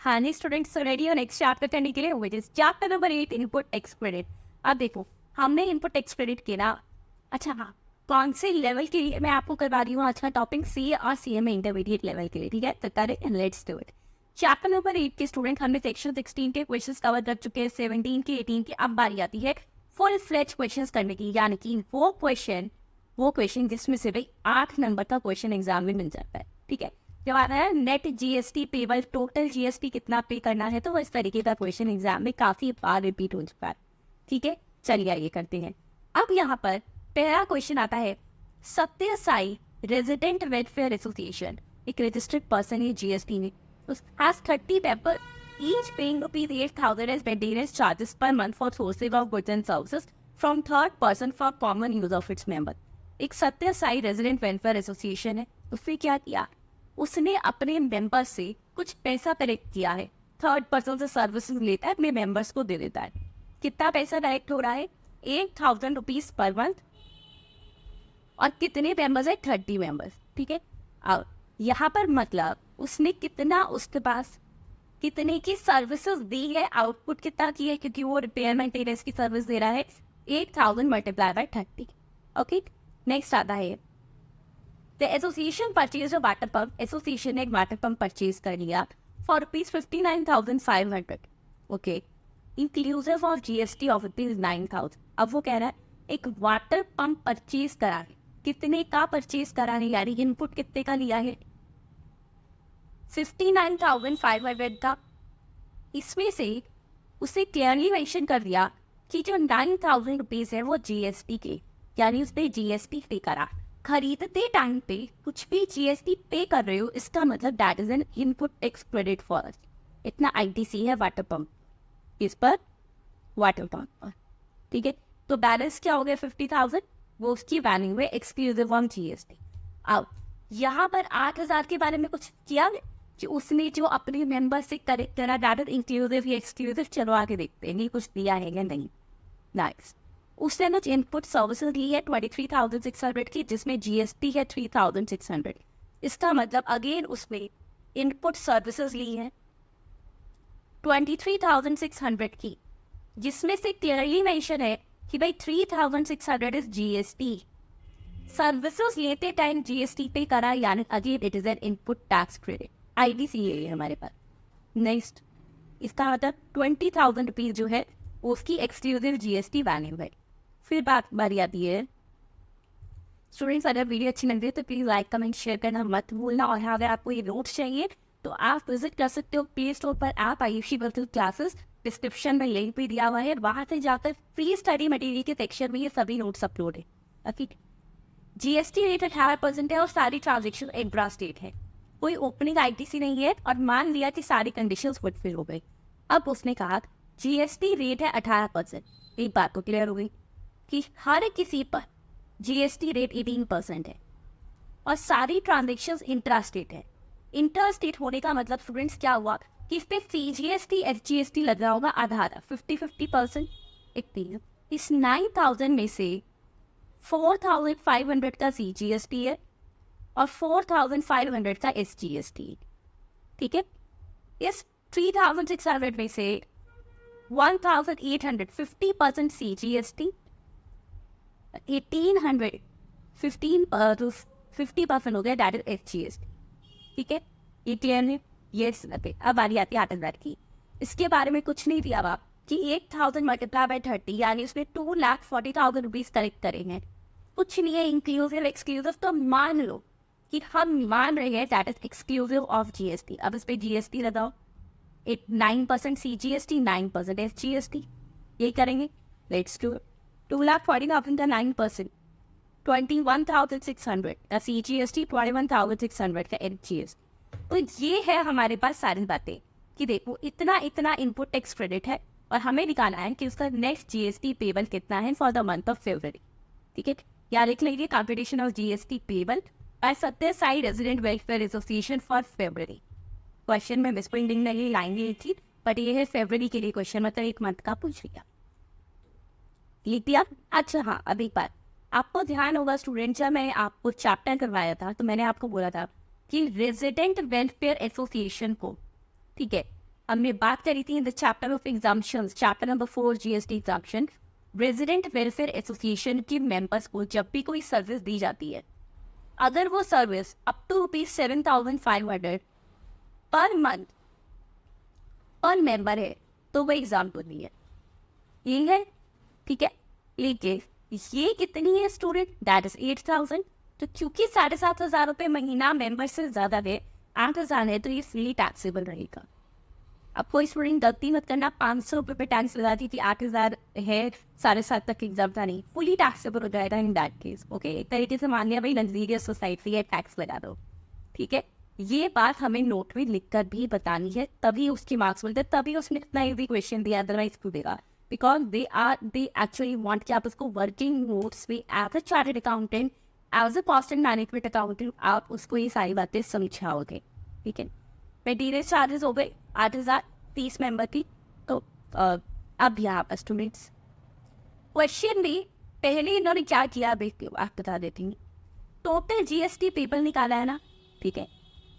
हाँ नहीं students ready हो नेक्स्ट चैप्टर करने के लिए which is chapter number 8 input x credit. अब देखो हमने इनपुट एक्स क्रेडिट किया ना। अच्छा हाँ, कौन से लेवल के लिए मैं आपको करवा रही हूँ आज का टॉपिक सी और सी एम इंटरमीडिएट लेवल के लिए, ठीक है। तो करें let's do it. Chapter number 8 के स्टूडेंट हमने सेक्शन 16 के क्वेश्चंस कवर कर चुके हैं, 17 के 18 के। अब बारी आती है फुल फ्लेज क्वेश्चंस करने की, यानी कि वो क्वेश्चन जिसमें से भाई 8 नंबर का क्वेश्चन एग्जाम में मिल जाता है, ठीक है। जब आता है net GST payable, total GST कितना पे करना है, तो इस तरीके का क्वेश्चन एग्जाम में काफी बार रिपीट हो चुका है, ठीक है। चलिए आइए करते हैं। अब यहाँ पर पहला क्वेश्चन आता है, सत्य साई रेजिडेंट वेलफेयर एसोसिएशन एक रजिस्टर्ड पर्सन है जीएसटी में, has 30 member each paying rupees 8,000 as maintenance charges per month for sourcing of goods and services from third person for common use of its member। एक सत्य Sai resident welfare association है, उसने क्या किया, उसने अपने मेंबर से कुछ पैसा कलेक्ट किया है, थर्ड पर्सन से सर्विसेज लेता है, अपने मेंबर्स को दे देता है। कितना पैसा कलेक्ट हो रहा है, 8,000 रुपीज पर मंथ। और कितने मेंबर्स है, 30 मेंबर्स, ठीक है। अब यहाँ पर मतलब उसने कितना, उसके पास कितने की सर्विसेज दी है, आउटपुट कितना की है, क्योंकि वो रिपेयर मेंटेनेंस की सर्विस दे रहा है, 8,000 मल्टीप्लाई बाय 30। ओके, नेक्स्ट आता है The association purchased a water pump. Association ने एक वाटर पंप परचेज कर लिया for rupees 59,500. Okay, inclusive of GST of rupees 9,000. अब वो कह रहा है एक वाटर पंप परचेज करा है, कितने का परचेज करा है, यानी इनपुट कितने का लिया है, 59,500 का। इसमें से उसे क्लियरली मेंशन कर दिया कि जो 9,000 रुपीज है वो जीएसटी के, यानी उसने जीएसटी पे करा। खरीदते टाइम पे कुछ भी जीएसटी पे कर रहे हो, इसका मतलब that is an input tax credit for us. इतना आईटीसी है वाटर पंप, इस पर वाटर पंप पर, ठीक है। तो बैलेंस क्या हो गया, 50,000, वो उसकी वैल्यू है एक्सक्लूसिव ऑन जीएसटी। अब यहाँ पर 8,000 के बारे में कुछ किया कि उसने जो अपने मेंबर से करेक्ट करा, दैट इज इंक्लूसिव या एक्सक्लूसिव, चलो आगे देखते हैं, नहीं कुछ दिया है या नहीं। नाइस। उसने ना इनपुट सर्विसेज ली है 23,600 की, जिसमें जीएसटी है 3,600। इसका मतलब अगेन उसमें इनपुट सर्विसेज ली है 23,600 की, जिसमें से क्लियरली मेंशन है कि भाई 3,600 इज जीएसटी। सर्विसेज लेते टाइम जीएसटी पे करा, यानी again it is an input tax credit, IDC है हमारे पास। नेक्स्ट, इसका मतलब 20,000 रुपीज जो है उसकी एक्सक्लूसिव जीएसटी वैल्यू है। फिर बारी आती है स्टूडेंट्स, अगर वीडियो अच्छी लग रही है तो प्लीज लाइक कमेंट शेयर करना मत भूलना। और अगर आपको ये नोट्स चाहिए तो आप विजिट कर सकते हो प्ले स्टोर पर, आप आयुषी वर्चुअल क्लासेस, डिस्क्रिप्शन में लिंक भी दिया हुआ है, वहां से जाकर फ्री स्टडी मटेरियल के सेक्शन में ये सभी नोट्स अपलोड है। ओके, जीएसटी रेट 18% है और सारी ट्रांजेक्शन इंट्रा स्टेट है, कोई ओपनिंग आईटीसी नहीं है। और मान लिया कि सारी कंडीशंस फुलफिल हो गई। अब उसने कहा जीएसटी रेट है 18%, एक बात तो क्लियर हो गई कि हर किसी पर जीएसटी रेट 18% है और सारी ट्रांजेक्शन्स इंट्रा स्टेट है। इंटर स्टेट होने का मतलब स्टूडेंट्स क्या हुआ कि इस पे सीजीएसटी एसजीएसटी लग रहा होगा आधा आधा, 50-50%। इस 9,000 में से 4,500 का सीजीएसटी है और 4,500 का एसजीएसटी, ठीक है। इस 3,600 में से 1,800 50% सीजीएसटी, 1,800 50% हो गया दैट इज एसजीएसटी, ठीक है। ये क्लियर है, ये सुनते। अब बारी आती है 8,000 की। इसके बारे में कुछ नहीं दिया हुआ कि 8,000 मल्टीप्लाई बाय 30, यानी उसने 2,40,000 रुपीज कलेक्ट करे हैं, कुछ नहीं है इंक्लूसिव एक्सक्लूसिव। तो मान लो कि हम मान रहे हैं that is exclusive of GST. अब इस पे जीएसटी लगाओ, 9% सीजीएसटी, 9% एसजीएसटी, यही करेंगे। लेट्स डू 2,40,000 का 9%, 21,600 का सीजीएसटी, 21,600 का एसजीएसटी। तो ये है हमारे पास सारी बातें कि देखो इतना इतना इनपुट टैक्स क्रेडिट है और हमें दिखाना है कि उसका नेक्स्ट जीएसटी पेबल कितना है फॉर द मंथ ऑफ फरवरी, ठीक है। या लिख लीजिए computation of GST payable by Satya Sai resident welfare association for फरवरी। क्वेश्चन में मिसप्रिंटिंग नहीं लाएंगे थी, बट ये है फरवरी के लिए क्वेश्चन, मतलब एक मंथ का पूछ लिया, लिख दिया। अच्छा हाँ, अब एक बात आपको ध्यान होगा स्टूडेंट, जब मैं आपको चैप्टर करवाया था तो मैंने आपको बोला था कि रेजिडेंट वेलफेयर एसोसिएशन को, ठीक है, हमने बात करी थी in the chapter of exemptions, chapter number 4 GST exemption. Resident welfare association के मेंबर्स को जब भी कोई सर्विस दी जाती है, अगर वो service up to ₹7,500 per month पर मेंबर है तो वो एग्जाम्पल नहीं है, ये है, ठीक है। लेकिन ये कितनी है स्टूडेंट, दैट इज 8,000। तो क्योंकि 7,500 रुपये महीना मेंबर से ज्यादा है, 8,000 है, तो ये फ्री टैक्सेबल रहेगा। अब कोई स्टूडेंट गलती मत करना, 500 रुपये पे टैक्स लगा दी थी, 8,000 है, 7,500 तक एग्जाम था नहीं, फुली टैक्सेबल हो जाएगा इन दैट केस। ओके, एक तरीके से मान लिया भाई लग्जरियस सोसाइटी है, टैक्स लगा दो, ठीक है। ये बात हमें नोट में लिखकर भी बतानी है, तभी उसकी मार्क्स मिलते, तभी उसने इतना इजी क्वेश्चन दिया, अदरवाइज क्यों देगा। बिकॉज दे एक्चुअली वांट कि आप उसको वर्किंग नोट्स में as a chartered accountant, as a cost and management accountant, आप उसको ये सारी बातें समझाओगे, ठीक है। मटेरियल चार्जेस हो गए 8,000 30 मेंबर की। तो अब यहाँ पर स्टूडेंट्स क्वेश्चन में पहले इन्होंने क्या किया आप बता देती हूँ। टोटल जीएसटी पेपर निकाला है ना, ठीक है।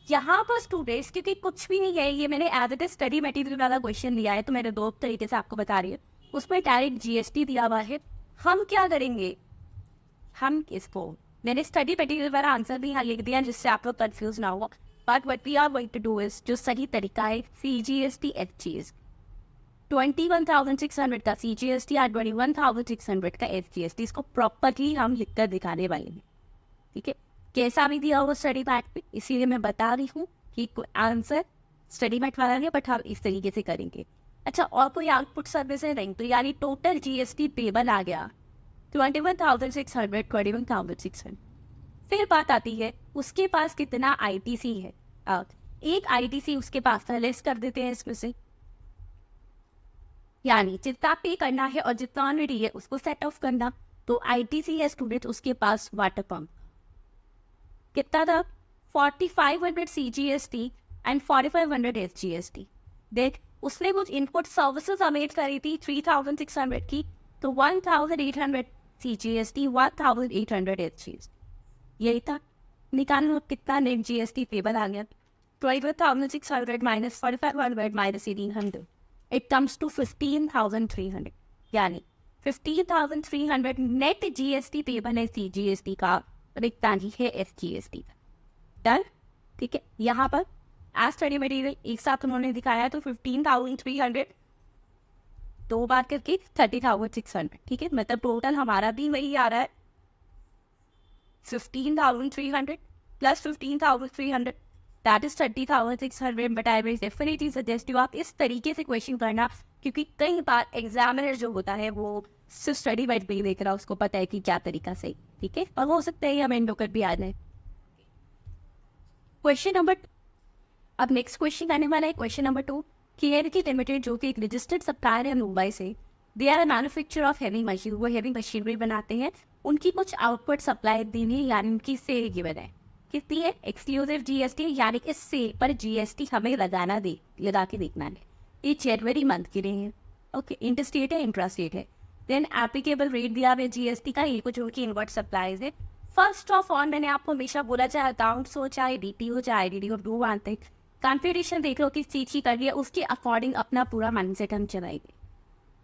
यहाँ पर स्टूडेंट्स क्योंकि कुछ भी नहीं है, ये मैंने एज इट स्टडी मटेरियल वाला क्वेश्चन लिया है, तो मैंने 2 तरीके से आपको बता रही हूँ। उसमें डायरेक्ट जीएसटी दिया हुआ है। हम क्या करेंगे, हम इसको मैंने स्टडी मटेरियल वाला आंसर भी यहाँ लिख दिया जिससे आप लोग कंफ्यूज ना हो। But what we are going to do is, जो सही तरीका है CGST FGS 21,600 का CGST और 21,600 का FGST, इसको प्रॉपरली हम लिख कर दिखाने वाले हैं, ठीक है। कैसा भी दिया होगा स्टडी मैट पे, इसीलिए मैं बता रही हूँ कि आंसर स्टडी मैट वाला नहीं, बट हम इस तरीके से करेंगे। अच्छा, और कोई आउटपुट सर्विस है नहीं, तो यानी टोटल जीएसटी पेबल आ गया 21,600, 21,600। फिर बात आती है उसके पास कितना आईटीसी है। एक आईटीसी उसके पास था, लेस कर देते हैं इसमें से, यानी जितना पे करना है और जितना ऑलरेडी है उसको सेट ऑफ करना। तो आईटीसी है स्टूडेंट उसके पास वाटर पंप, कितना था 4,500 CGST एंड 4,500 SGST। देख उसने कुछ इनपुट सर्विसेज अवेट करी थी 3,600 की, तो 1,800 CGST, 1,800 SGST, यही था। निकालना कितना नेट जीएसटी पेबल आ गया, 12,600 minus 4,500 minus 1,800, it comes to 15,300, यानी 15,300 नेट जीएसटी पेबल है CGST का, और इतना ही है SGST का। डन, ठीक है। यहाँ पर एज स्टडी मटेरियल एक साथ उन्होंने दिखाया, तो 15,300 2 बार करके 30,600, ठीक है। मतलब टोटल हमारा भी वही आ रहा है 15,300 plus 15,300, that is 30,600। But I will definitely suggest you आप इस तरीके से क्वेश्चन करना, क्योंकि कई बार एग्जामिनर जो होता है वो सिर्फ स्टडी वाइट पे ही देख रहा है, उसको पता है कि क्या तरीका सही, ठीक है। और हो सकता है हमें इंडोकर भी आ जाए। क्वेश्चन नंबर, अब नेक्स्ट क्वेश्चन आने वाला है क्वेश्चन नंबर 2। KNK लिमिटेड जो कि एक रजिस्टर्ड सप्लायर है मुंबई से, they are manufacture of heavy machine, वो हैवी मशीनरी बनाते हैं। उनकी कुछ आउटपुट सप्लाई देनी, यानी उनकी सेल गिवन है, कितनी है एक्सक्लूसिव जीएसटी, यानी कि सेल पर जीएसटी हमें लगा के देखना है। ये जनवरी मंथ के लिए है, ओके। इंटर स्टेट है, इंट्रा स्टेट है। देन एप्लीकेबल रेट दिया हुआ जीएसटी का, ये कुछ उनकी इनवर्ट सप्लाईज है। फर्स्ट ऑफ ऑल मैंने आपको हमेशा बोला, चाहे अकाउंट्स हो, चाहे डीटी हो, चाहे आईडीडी हो, डू वन थिंग, कंप्यूटेशन देख लो किस चीज़ की कर लिया, उसके अकॉर्डिंग अपना पूरा माइंडसेट हम चलाएंगे।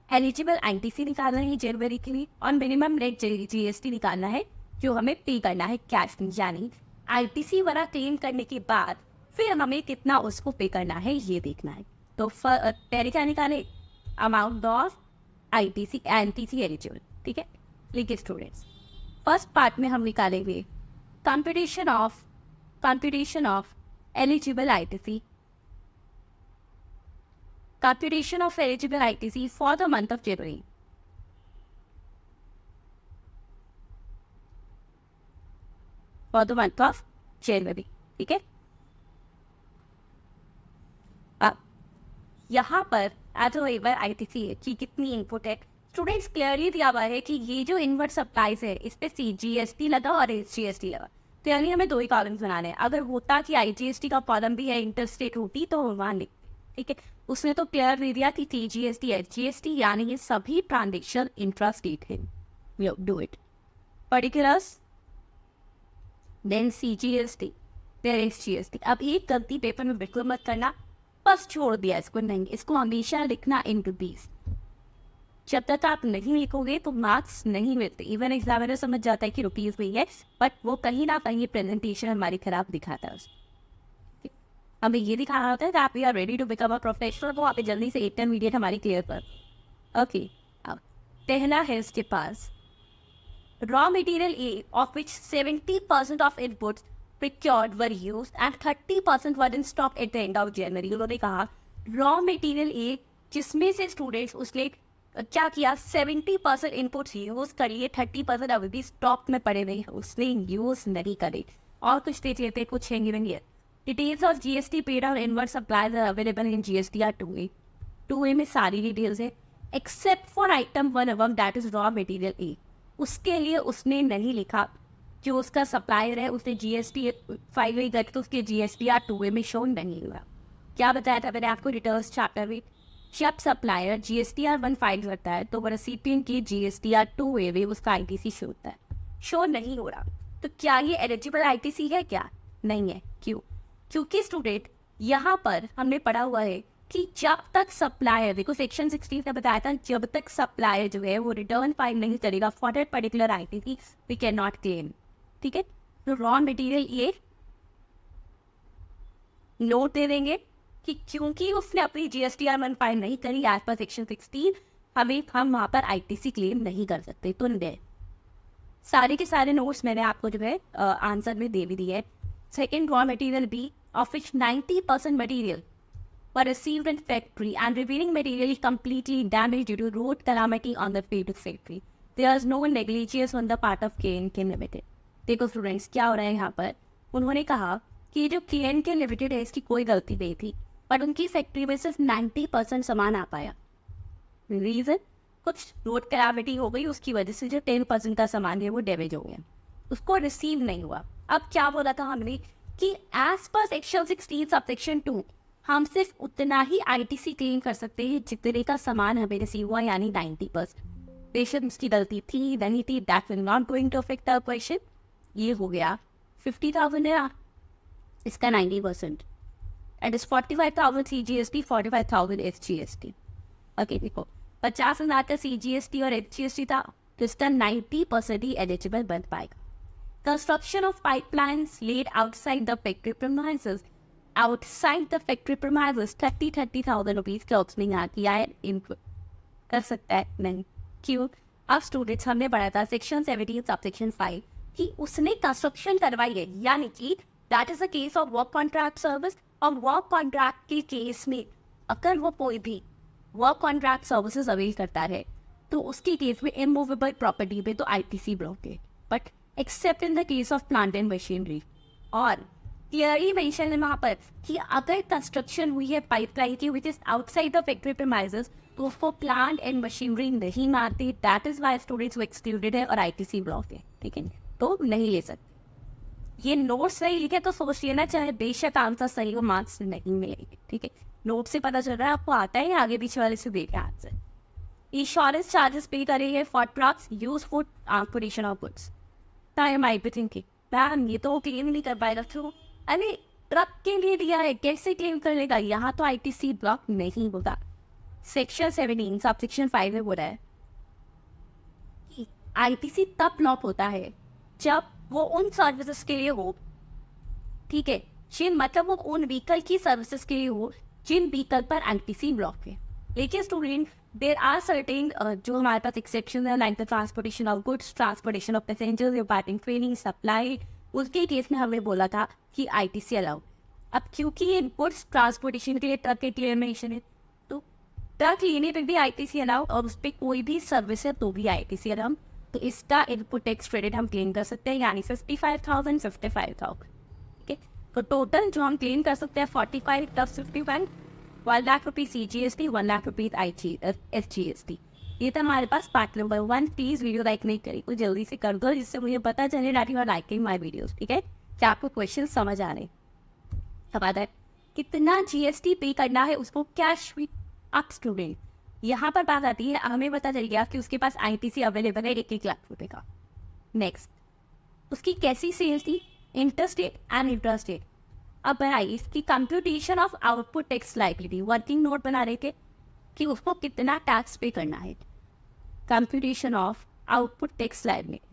एलिजिबल आईटीसी निकालना है जनवरी के लिए, और मिनिमम नेट जीएसटी निकालना है जो हमें पे करना है कैश में, यानी आईटीसी वाला क्लेम करने के बाद फिर हमें कितना उसको पे करना है ये देखना है। तो पहले क्या निकाले, amount of ITC NTC eligible, ठीक है। लिखिए स्टूडेंट्स, फर्स्ट पार्ट में हम निकालेंगे computation of eligible ITC, computation of eligible ITC for the month of January. For the month of January, ठीक है। अब यहाँ पर एज वेवर ITC है कि कितनी इनपुट है, स्टूडेंट्स क्लियरली दिया हुआ है कि ये जो इनवर्ट सप्लाईज है इस पे CGST लगा और SGST लगा, तो यानी हमें 2 ही कॉलम्स बनाने हैं। अगर होता कि IGST का कॉलम भी है, इंटरस्टेट होती, तो वहाँ लिखते, ठीक है। उसने तो क्लियर दे दिया कि CGST SGST, यानी ये सभी ट्रांजेक्शन इंट्रा स्टेट है। Do it particulars, then CGST, then SGST। अब एक गलती पेपर में बिल्कुल मत करना, वापस छोड़ दिया इसको, नहीं, इसको हमेशा लिखना इन रुपीज। जब तक आप नहीं लिखोगे तो मार्क्स नहीं मिलते। इवन एग्जामिनर समझ जाता है कि रुपीज में है, बट वो कहीं ना कहीं प्रेजेंटेशन हमारी खराब दिखाता है उसको। हमें ये दिखाना होता है कि आप we are ready to become a professional, वो आप जल्दी से इंटरमीडिएट हमारी क्लियर कर। ओके, अब पहला है इसके पास raw material A, of which 70% of inputs procured were used and 30% were in stock at the end of January। उन्होंने कहा raw material A जिसमें से स्टूडेंट्स उसने क्या किया, 70% इनपुट्स यूज करिए, 30% अभी भी स्टॉक में पड़े हुए उसने यूज नहीं करे। और कुछ देख लेते हैं, कुछ हैंगी नहीं है। डिटेल्स ऑफ GST पेड और inward supplies are available in GSTR 2A। 2A में सारी डिटेल्स है except for item 1 above, that is raw material A। उसके लिए उसने नहीं लिखा, जो उसका सप्लायर है उसने GST फाइल नहीं करी तो उसके GSTR 2A में शो नहीं हुआ। क्या बताया था मैंने आपको रिटर्न्स चैप्टर में, जब सप्लायर GSTR 1 फाइल करता है तो वो रेसिपिएंट की GSTR 2A में उसका ITC शो होता है, शो नहीं हो रहा। तो क्या ये एलिजिबल ITC है? क्या नहीं है। क्यों? क्योंकि स्टूडेंट यहाँ पर हमने पढ़ा हुआ है कि जब तक सप्लायर, देखो सेक्शन 16 ने बताया था, जब तक सप्लायर जो है वो रिटर्न फाइल नहीं करेगा for that particular ITC we can not claim. ठीक है, तो रॉ मटेरियल ये नोट दे देंगे कि क्योंकि उसने अपनी GSTR 1 फाइल नहीं करी एज पर सेक्शन 16, हम वहाँ पर ITC क्लेम नहीं कर सकते। तो सारे के सारे नोट्स मैंने आपको जो है आंसर में दे भी दिए। Second, raw material B, of which 90% material were received in factory and remaining material is completely damaged due to road calamity on the way to factory. There is no negligence on the part of KNK Limited। देखो students क्या हो रहा है यहाँ पर, उन्होंने कहा कि जो KNK Limited है इसकी कोई गलती नहीं थी, बट उनकी फैक्ट्री में सिर्फ 90% सामान आ पाया। रीजन, कुछ रोड कैलामिटी हो गई, उसकी वजह से जो 10% का सामान है वो डैमेज हो गया, उसको रिसीव नहीं हुआ। अब क्या बोला था हमने कि as per section 16 sub section 2 हम सिर्फ उतना ही ITC क्लेम कर सकते हैं जितने का सामान हमें रिसीव हुआ, यानी 90%। बेशक उसकी गलती थी नहीं थी, that will not going to affect our question. ये हो गया 50,000 है, इसका 90% and is 45,000 CGST, 45,000 SGST। Okay, देखो 50,000 का CGST और SGST था, तो इसका 90% ही एलिजिबल बन पाएगा। Construction of pipelines laid outside the factory premises, outside the factory premises 30,000 rupees का उसने यहाँ किया है इनपुट। कर सकता है? नहीं। क्यों? अब स्टूडेंट्स हमने पढ़ा था सेक्शन 17 सब सेक्शन 5 कि उसने कंस्ट्रक्शन करवाई है, यानी कि that is a case of work contract service. और वर्क कॉन्ट्रैक्ट के केस में अगर वो कोई भी वर्क कॉन्ट्रैक्ट सर्विसेज अवेल करता है तो उसके केस में इमूवेबल प्रॉपर्टी पे तो ITC ब्लॉक है, but except in the case of plant and machinery. और क्लियरली मेंशन है वहाँ पर कि अगर कंस्ट्रक्शन हुई है पाइपलाइन की which is outside the factory premises तो उसको प्लांट एंड मशीनरी नहीं मारती, दैट इज वाई स्टूडेंट्स वो एक्सक्लूडेड है और ITC ब्लॉक है। ठीक है, तो नहीं ले सकते। ये नोट सही लिखे तो सोचिए ना, चाहे बेशक आंसर सही हो मार्क्स नहीं मिलेंगे। ठीक है, नोट से पता चल रहा है आपको आता है, आगे पीछे वाले से देखे आंसर। इंश्योरेंस चार्जेस पे करेंगे for trucks use for transportation of goods. Time I be thinking ma'am ये तो क्लेम नहीं कर पाएगा। तो अरे ट्रक के लिए दिया है, कैसे क्लेम कर लेगा? यहाँ तो ITC ब्लॉक नहीं होगा। सेक्शन 17 सब सेक्शन 5 में बोला है कि ITC तब ब्लॉक होता है जब वो उन सर्विसेज के लिए हो, ठीक है, जिन मतलब वो उन व्हीकल की सर्विसेज के लिए हो जिन व्हीकल पर ITC ब्लॉक है। लेकिन स्टूडेंट देर आर सर्टेन जो हमारे पास एक्सेप्शन है, like the transportation of goods, transportation of passengers, imparting training, supply, उसके केस में हमने बोला था कि ITC अलाउ। अब क्योंकि ये गुड्स ट्रांसपोर्टेशन के लिए ट्रक के क्लियरमेशन है तो ट्रक लेने पर भी ITC अलाउ और उस पर कोई भी सर्विस है तो भी ITC अलाउ। तो इसका इनपुट टैक्स क्रेडिट हम क्लेम कर सकते हैं, यानी 55,000, 55,000। ठीक है, तो टोटल जो हम क्लेम कर सकते हैं 45 + 55, 1 lakh rupees CGST, 1 lakh rupees SGST। ये था हमारे पास part number 1। Please video like नहीं करी तो जल्दी से कर दो, जिससे मुझे पता चले that you are liking my videos. ठीक है, क्या आपको क्वेश्चन समझ आ रहे? अब आता है कितना GST पे करना है उसको कैश में। अब स्टूडेंट यहाँ पर बात आती है, हमें पता चल गया कि उसके पास ITC अवेलेबल है 1 लाख रुपए का। नेक्स्ट, उसकी कैसी सेल्स थी? Inter state and intra state. अब बनाइए इसकी computation of output tax liability, working note बना रहे थे कि उसको कितना टैक्स पे करना है, computation of output tax liability.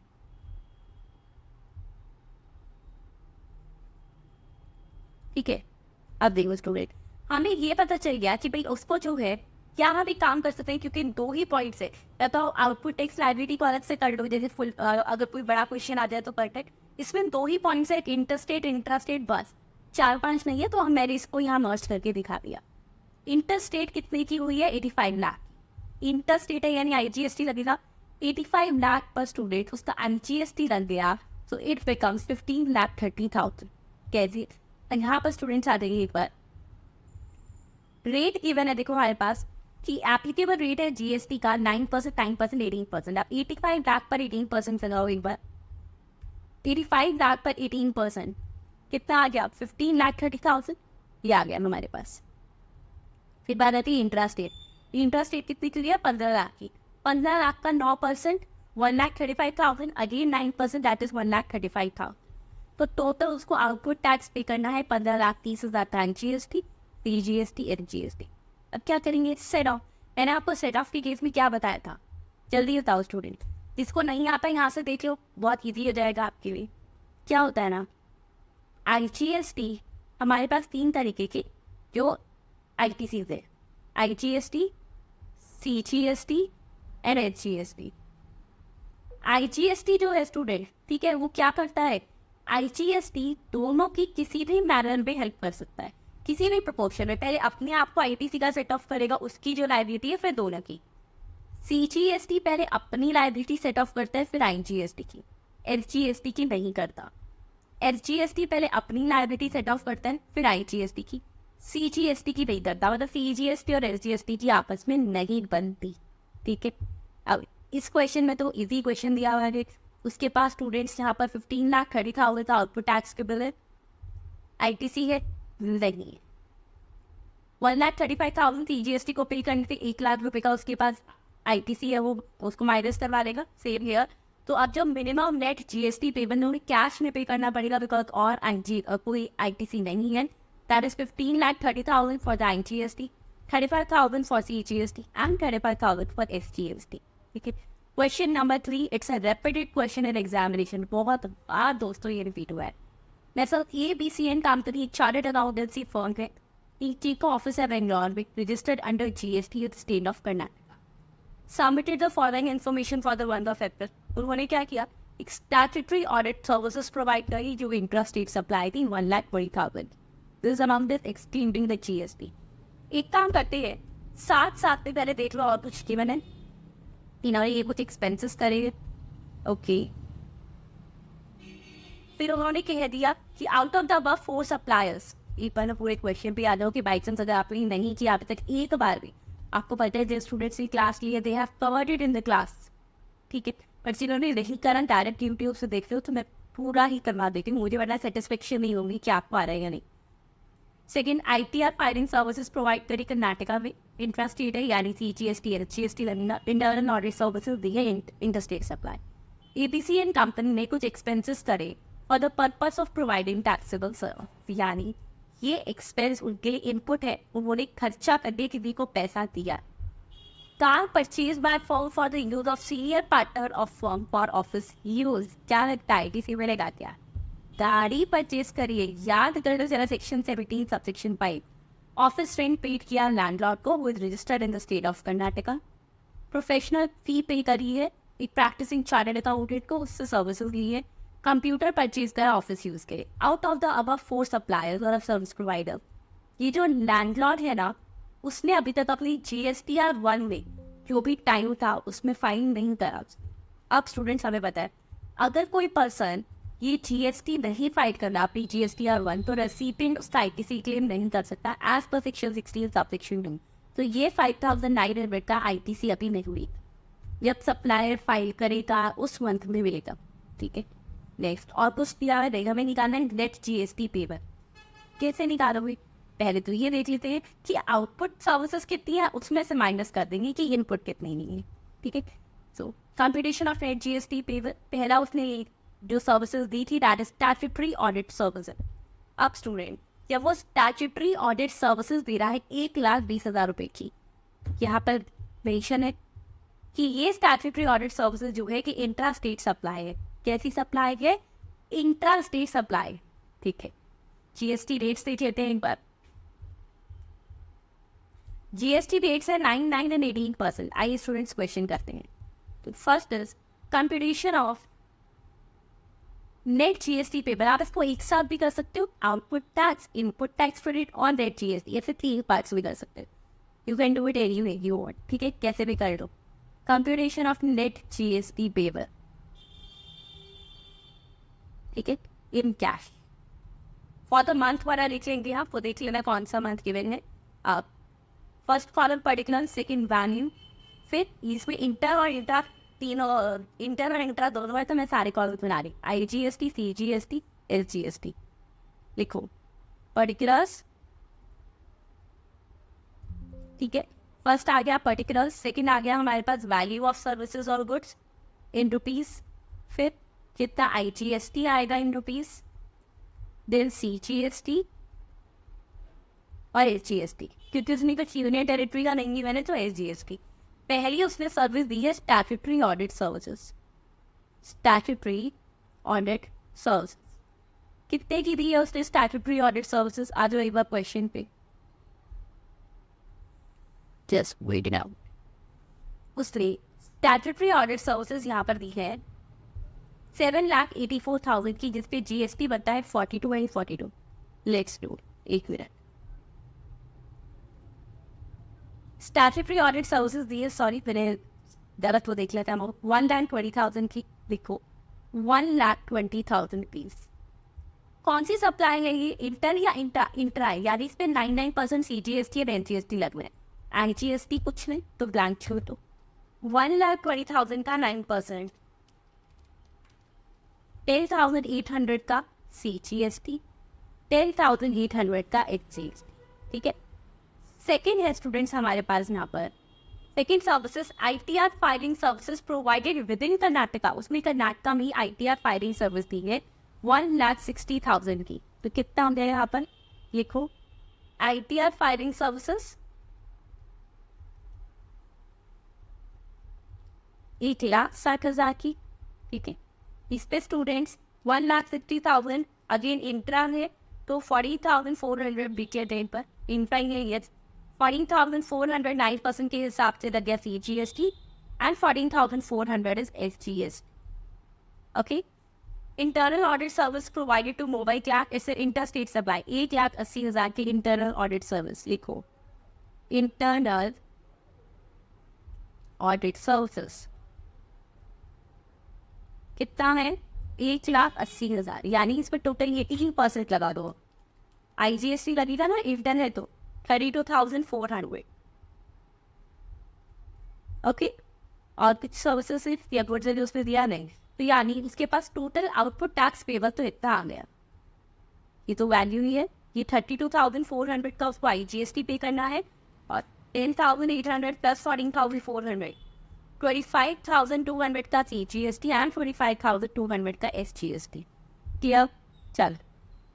ठीक है, अब देखो स्टूडेंट, हमें ये पता चल गया कि भाई उसको जो है क्या हम एक काम कर सकते हैं, क्योंकि दो ही पॉइंट्स है, या तो आउटपुट टैक्स लाइबिलिटी को अलग से कर लो, जैसे फुल अगर कोई बड़ा क्वेश्चन आ जाए तो परफेक्ट। इसमें दो ही पॉइंट्स है, इंटरस्टेट इंट्रास्टेट, बस 4-5 नहीं है, तो हम मैंने इसको यहाँ मर्ज करके दिखा दिया। इंटरस्टेट कितने की हुई है, 85 लाख। इंटरस्टेट है यानी IGST लगेगा 85 लाख पर स्टूडेंट, उसका IGST लग गया, सो इट बिकम्स 15,30,000। कैसे, यहाँ पर स्टूडेंट्स आ जाइए एक बार, रेट गिवन है देखो हमारे पास कि एप्लीकेबल रेट है GST का 9%, 9%, 18%। आप 85 लाख पर 18% लगाओ एक बार, 85 लाख पर 18% कितना आ गया, 15,30,000, ये आ गया हमारे पास। फिर बात आती है इंटरेस्ट रेट। इंटरेस्ट रेट कितनी की है, 15 लाख की। 15 लाख का 9% 1,35,000, अगेन 9% दैट इज 1,35,000। तो टोटल उसको आउटपुट टैक्स पे करना है 15,30,000 का GST, PGST, SGST। अब क्या करेंगे, सेट ऑफ। मैंने आपको सेट ऑफ के केस में क्या बताया था, जल्दी बताओ स्टूडेंट, जिसको नहीं आता यहाँ से देख लो, बहुत ईजी हो जाएगा आपके लिए। क्या होता है ना, IGST हमारे पास 3 तरीके के जो ITCs है, IGST, CGST and SGST। IGST जो है स्टूडेंट, ठीक है, वो क्या करता है, IGST दोनों की किसी भी मैनर में हेल्प कर सकता है, किसी भी प्रोपोर्शन में। पहले अपने आप को ITC का सेट ऑफ करेगा, उसकी जो लाइबिलिटी है, फिर दोनों की। CGST पहले अपनी लाइबिलिटी सेट ऑफ करता है, फिर IGST की। SGST की नहीं करता। SGST पहले अपनी लाइबिलिटी सेट ऑफ करता है, फिर IGST की। CGST की नहीं करता, मतलब CGST और SGST की आपस में नहीं बनती। ठीक है, अब इस क्वेश्चन में तो इजी क्वेश्चन दिया हुआ है, उसके पास स्टूडेंट्स यहाँ पर 15,30,000 का आउटपुट टैक्स केबल है, ITC है नहीं है। 1,35,000 CGST को पे करने से 1 लाख रुपए का उसके पास ITC है, वो उसको माइनस करवा देगा, सेम हियर। तो अब जब मिनिमम नेट GST पेमेंट उन्हें कैश में पे करना पड़ेगा, बिकॉज और कोई ITC नहीं है, that is 15,30,000 for the IGST, 35,000 for CGST and 35,000 for SGST। ठीक है, question number 3, it's a repeated question in examination, बहुत बार दोस्तों ये रिपीट हुआ है। Nestle ABCN company chartered accountancy firm है, ET का ऑफिस है बेंगलोर में, registered under GST with state of Karnataka, submitted the following information for the month of April। उन्होंने क्या किया, एक statutory audit services provide करी जो intrastate supply थी 1,20,000। This is among this excluding the GST। एक काम करते हैं, साथ में पहले देख लो और कुछ की मैंने इन्होंने ये कुछ एक्सपेंसेस करे, ओके। फिर उन्होंने कह दिया कि out of the above 4 suppliers, एक बार पूरे क्वेश्चन पे आ जाओ कि बाई चांस अगर आपने नहीं किया अभी तक एक बार भी, आपको पता है जो स्टूडेंट्स की क्लास लिए they have covered it in the class, ठीक है, पर जिन्होंने नहीं करा डायरेक्ट यूट्यूब से देखते हो तो मैं पूरा ही करवा देती हूँ, मुझे वरना सेटिस्फेक्शन नहीं होगी कि आपको आ रहा है या नहीं। Second, ITR filing services provide करी कर्नाटका में, इंट्रास्टेट है यानी CGST, SGST internal audit services दी है इंटरस्टेट सप्लाई। ABCN कंपनी ने कुछ एक्सपेंसेस करे for the purpose of providing taxable service, यानी ये एक्सपेंस उनके लिए इनपुट है, उन्होंने खर्चा करने के लिए को पैसा दिया। Car purchase by firm for the use of senior partner of firm for office use, क्या लगता है ITC में लगा दिया, गाड़ी परचेज करिए, याद कर लो जरा, section 17 subsection 5। Office rent paid किया लैंडलॉर्ड को with registered in the state of Karnataka. Professional fee pay करी है एक प्रैक्टिसिंग चार्टर्ड अकाउंटेंट को, उससे सर्विसेज ली है। कंप्यूटर परचेज करा ऑफिस यूज के। Out of the above 4 suppliers और सर्विस प्रोवाइडर, ये जो लैंडलॉर्ड है ना, उसने अभी तक अपनी GSTR 1 में जो भी टाइम था उसमें फाइन नहीं करा। अब स्टूडेंट्स हमें पता है, अगर कोई पर्सन ये GST नहीं फाइल करना अपनी GSTR 1, तो रेसिपिएंट उसका ITC क्लेम नहीं कर सकता एज पर सेक्शन 16 सबसेक्शन 2। तो ये 5,900 का ITC अभी नहीं हुई, जब सप्लायर फाइल करेगा उस मंथ में मिलेगा। ठीक है, नेक्स्ट और कुछ दिया है, हमें निकालना है नेट GST पेपर। कैसे निकालोगे, पहले तो ये देख लेते हैं कि आउटपुट सर्विसेज कितनी है, उसमें से माइनस कर देंगे कि इनपुट कितनी नहीं है। ठीक है, so computation of net GST payable, पहला उसने जो सर्विसेज दी थी that is statutory audit services. अब स्टूडेंट जब वो स्टैट्यूटरी ऑडिट सर्विसेज दे रहा है 1,20,000 रुपए की, यहाँ पर मेंशन है कि ये स्टैट्यूटरी ऑडिट सर्विसेज जो है कि इंट्रा स्टेट सप्लाई है। कैसी सप्लाई है? Intra state supply. ठीक है, जीएसटी रेट्स देख लेते हैं एक बार। जीएसटी रेट्स है 9, 9 एंड 18%। आइए स्टूडेंट्स क्वेश्चन करते हैं। तो first is computation of net GST payable. आप इसको एक साथ भी कर सकते हो, output tax, input tax credit और नेट जीएसटी, ऐसे 3 पार्ट्स भी कर सकते हो। You can do it any way you want. ठीक है, कैसे भी कर लो। Computation of net GST payable, ठीक है, in cash for the month वाला लिख लेंगे। आपको देख लेना कौन सा मंथ गिवन है। आप first column particular, second value, फिर इसमें इंटर और इंटर तीनों, इंटर और इंटर दोनों है, तो मैं सारे कॉलम बना रही। IGST, CGST, SGST लिखो, पर्टिकुलर्स। ठीक है, फर्स्ट आ गया पर्टिकुलर्स, सेकंड आ गया हमारे पास वैल्यू ऑफ सर्विसेज और गुड्स इन रुपीज, फिर कितना IGST आएगा इन रुपीज, देन CGST और SGST। क्योंकि उसने कुछ यूनियन टेरिटरी का नहीं, मैंने तो SGST। पहली उसने सर्विस दी है statutory audit services. Statutory audit services कितने की दी है उसने स्टैट्यूटरी ऑडिट सर्विसेज? आ जाओ एक बार क्वेश्चन पे, जस्ट वेट इट आउट। उसने स्टैट्यूटरी ऑडिट सर्विसेज यहाँ पर दी है 7,84,000 की, जिसपे GST बनता है 42 एंड 42। लेट्स डू, एक मिनट। स्टैट्यूटरी ऑडिट सर्विसेज दी है, सॉरी मैंने गलत वो देख लेता हूँ, 1,20,000 की। देखो 1,20,000 रुपीज। कौन सी सप्लाई है ये? इंटर या इंट्रा है, यानी इस पे 99% CGST और NGST लग रहे हैं। IGST कुछ नहीं, तो ब्लैंक छोड़ दो। 1,20,000 का 9%, 10,800 का CGST, 10,800 का HGST। ठीक है, सेकेंड है स्टूडेंट्स हमारे पास यहाँ पर second services ITR filing services provided with in Karnataka. उसमें कर्नाटका में ITR फाइलिंग सर्विस दी है 1,60,000 की। तो कितना हो गया यहाँ पर? लिखो ITR फाइलिंग सर्विसेज 1,60,000 की। ठीक है, इस पे स्टूडेंट्स 1,60,000 अगेन इंट्रा है, तो 40,400 बीते डेट पर इंट्रा ही है। ये 40,400 9% के हिसाब से लग गया CGST and 14,400 is SGST। Okay, internal audit service provided to mobile clerk is inter state supply 1,80,000 की इंटरनल ऑडिट सर्विस। लिखो इंटरनल ऑडिट सर्विसेज कितना है? 1,80,000, यानी इस पर टोटल 18% लगा दो। IGST लगेगा ना, इफ डन है तो 32,400। ओके, और कुछ सर्विसेज या गुड्स है जो उसने दिया नहीं, तो यानी इसके पास टोटल आउटपुट टैक्स पेबल तो इतना आ गया। ये तो वैल्यू ही है। ये 32,400 का उसको IGST पे करना है, और 10,800 प्लस 14,400 25,200 का CGST एंड 45,200 का SGST। क्लियर? चल,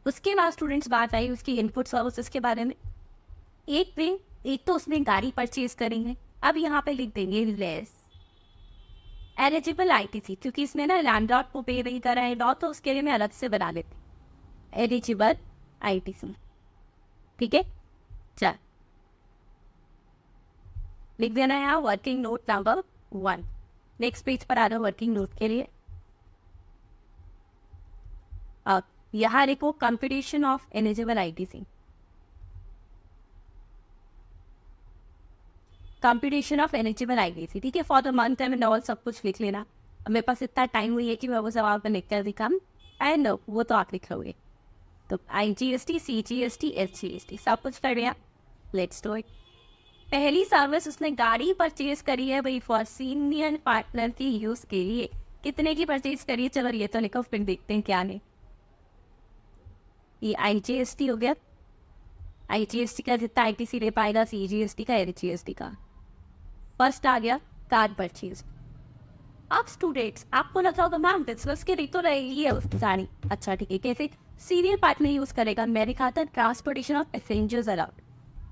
उसके बाद स्टूडेंट्स बात आई उसकी इनपुट सर्विसेज के बारे में। एक तो उसने गाड़ी परचेज करी है। अब यहाँ पे लिख देंगे लेस एलिजिबल ITC, क्योंकि इसमें ना लैंडलॉर्ड को पे नहीं करा है लॉ, तो उसके लिए मैं अलग से बना लेती एलिजिबल ITC। ठीक है, चल लिख देना है यहाँ working note number 1। Next page पर आ रहा वर्किंग नोट के लिए। अब यहाँ लिखो computation of eligible ITC। Computation of eligible ITC, ठीक है, for the month and all सब कुछ लिख लेना। अब मेरे पास इतना टाइम हुई है कि मैं वो सवाल पर लिख कर दिखाऊं, एंड वो तो आप लिख लोगे। तो IGST, CGST, SGST सब कुछ कर लिया। Let's do it. पहली सर्विस उसने गाड़ी परचेज करी है भाई फॉर सीनियर पार्टनर की यूज के लिए। कितने की परचेज करी है? चलो ये तो लिखो, फिर देखते हैं क्या नहीं। ये IGST हो गया। IGST का जितना ITC ले पाएगा, CGST का, SGST का। फर्स्ट आ गया कार परचेज। अब स्टूडेंट्स आपको लगा होगा मैम बिजनेस के लिए तो रहेगी है उसकी सारी। अच्छा ठीक है, कैसे? सीरियल पार्ट में यूज करेगा। मैंने कहा था ट्रांसपोर्टेशन ऑफ पैसेंजर्स अराउंड।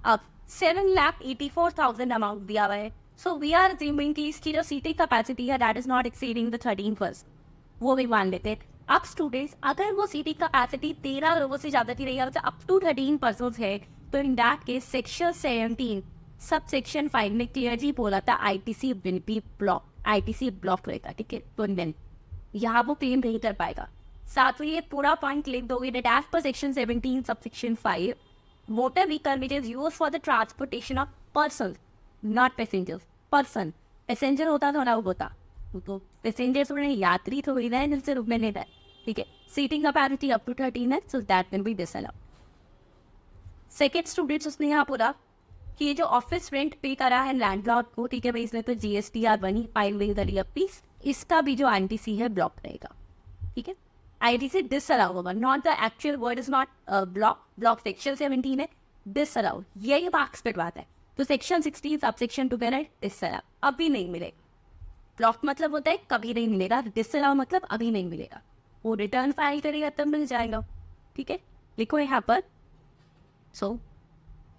अब 7,84,000 अमाउंट दिया हुआ है। सो वी आर अज्यूमिंग कि इसकी जो सीटिंग कैपेसिटी है that is not exceeding the 13 first, वो भी मान लेते हैं। अब स्टूडेंट्स, अगर वो सीटिंग कैपेसिटी 13 लोगों से ज्यादा की रही है, अप टू 13 पर्सन है, तो in that case section 17 sub section 5 में क्लियरली बोला था ITC will be block, ITC block रहेगा। ठीक है, तो देन यहाँ वो क्लेम नहीं कर पाएगा। साथ में ये पूरा पॉइंट लिख दोगे that as per section 17 sub section 5 motor vehicle which is use for the transportation of person not passengers. Person passenger होता तो अलाउ होता, तो पैसेंजर थोड़े यात्री थोड़ी ना है जिनसे रुकने नहीं है। ठीक है, सीटिंग कैपेसिटी अप टू 13 है, so that can be disallowed. Second students, उसने यहाँ बोला कि ये जो ऑफिस रेंट पे करा है लैंडलॉर्ड को, ठीक है भाई, इसमें तो जीएसटीआर बनी फाइल प्लीज, इसका भी जो आईटीसी है ब्लॉक रहेगा। ठीक है, आईटीसी डिसअलाउ होगा, not the actual word is not block, block section 17 है, डिसअलाउ, यही मार्क्स पे बात है। तो सेक्शन 16 सब सेक्शन 2 है डिसअलाउ, अभी नहीं मिलेगा। ब्लॉक मतलब होता है कभी नहीं मिलेगा, डिसअलाउ मतलब अभी नहीं मिलेगा, वो रिटर्न फाइल करेगा तब मिल जाएगा। ठीक है, लिखो यहाँ पर। So